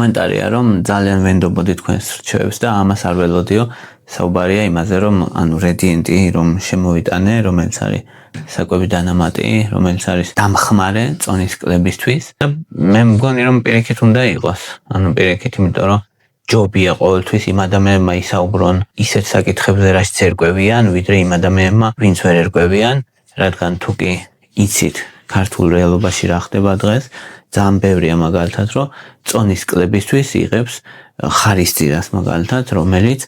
კომენტარია, რომ ძალიან ვენდობოდი თქვენს რჩევებს და ამას არ ველოდიო. საუბარია იმაზე, რომ რედიენტი რომ შემოვიტანე, რომელიც არის საკვები დანამატი, რომელიც არის დამხმარე წონის კლებისთვის და მე მგონი რომ პირიქით უნდა იყოს. პირიქით, იმიტომ რომ ჯობია ყოველთვის იმ ადამიანებმა ისაუბრონ ისეთ საკითხებზე, რასაც ერკვევიან, ვიდრე იმ ადამიანებმა, ვინც ვერ ერკვევიან, რადგან თუ კი იცით ქართულ რეალობაში რა ხდება დღეს, ძალიან ბევრია მაგალითად, რომ წონის კლებისთვის იღებს ხარისძირას მაგალითად, რომელიც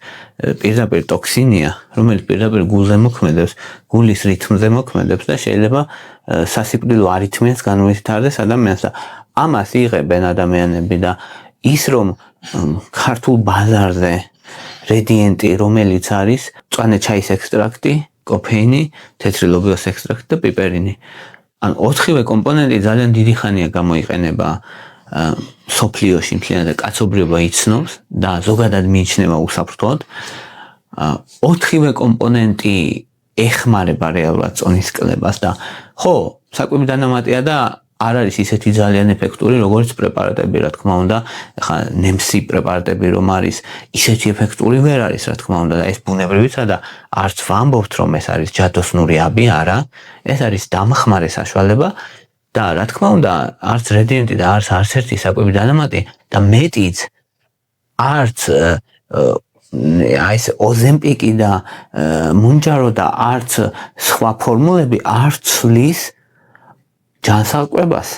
პირდაპირ ტოქსინია, რომელიც პირდაპირ გულზე მოქმედებს, გულის რითმზე მოქმედებს და შეიძლება სასიკვდილო არითმიას განუვითარდეს ადამიანს და ამას იღებენ ადამიანები და ის რომ ქართულ ბაზარზე რედიენტი, რომელიც არის მწვანე ჩაის ექსტრაქტი, კოფეინი, თეთრი ლობიოს ექსტრაქტი და პიპერინი. ან 4-ვე კომპონენტი ძალიან დიდი ხანია გამოიყენება სოფლიოში, მთლიანად კაცობრიობა იცნობს და ზოგადად მიიჩნევა უსაფრთხოდ. 4-ვე კომპონენტი ეხმარება რეალურად წონის კლებას და ხო, საკვები დანამატია და არ არის ისეთი ძალიან ეფექტური, როგორც პრეპარატები, რა თქმა უნდა. ეხლა ნემსი პრეპარატები რომ არის, ისეთი ეფექტური ვერ არის, რა თქმა უნდა, და ეს ბუნებრივიცა და არც ვამბობთ, რომ ეს არის ჯადოსნური აბი, არა. ეს არის დამხმარე საშუალება და რა თქმა უნდა, არც რედიენტი და არც ერთი საკვები დანამატი და მეტიც არც ეს ოზემპიკი და მუნჯარო და არც სხვა ფორმულები არ ცვლის ჯანსაღკვებას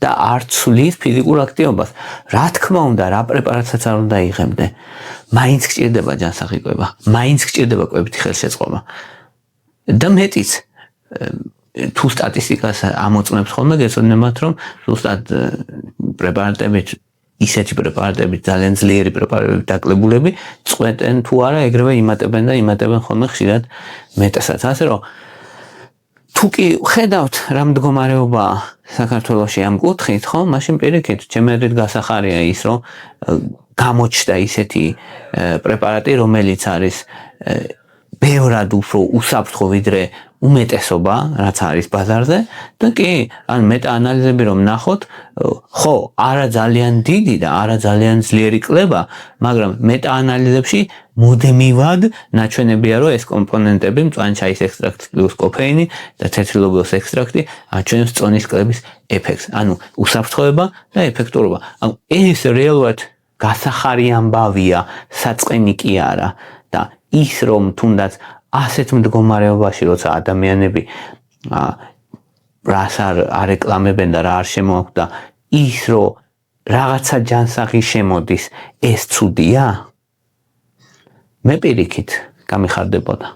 და არ ცვლის ფიზიკურ აქტივობას. რა თქმა უნდა, რა პრეპარატსაც არ უნდა იღებდე, მაინც გჭირდება ჯანსაღი კვება, მაინც გჭირდება კვებითი ხელშეწყობა. და მეტიც თუ სტატისტიკას ამოწმებს ხოლმე გეცოდინებათ, რომ ზუსტად პრეპარატებით ისეთი პრეპარატებით, ძალიან ძლიერი პრეპარატებით დაკლებულები წყვეტენ თუ არა, ეგრევე იმატებენ ხოლმე ხშირად მეტასაც. ასე რომ თუ კი ხედავთ რა მდგომარეობაა საქართველოში ამ კუთხით, ხო, მაშინ პირიქით, ჩემი აზრით გასახარია ის, რომ გამოჩნდა ისეთი პრეპარატი, რომელიც არის ბევრად უფრო უსაფრთხო ვიდრე უმეტესობა, რაც არის ბაზარზე და კი, ან მეტაანალიზები რომ ნახოთ, ხო, არა ძალიან დიდი და არა ძალიან ძლიერი კლება, მაგრამ მეტაანალიზებში მუდმივად ნაჩვენებია, რომ ეს კომპონენტები, მწვანე ჩაის ექსტრაქტი პლუს კოფეინი და თეთრი ლობიოს ექსტრაქტი აჩვენებს წონის კლების ეფექტს. ანუ უსაფრთხოება და ეფექტურობა. ანუ ეს რეალურად გასახარი ამბავია, საწყენი კი არა და ის რომ თუნდაც ასეთ მდგომარეობაში, როცა ადამიანები რას არ ეკლამებენ და რა არ შემოაქვთ და ის რომ რაღაცა ჯანსაღი შემოდის, ეს ცუდია? მე პირიქით გამიხარდებოდა.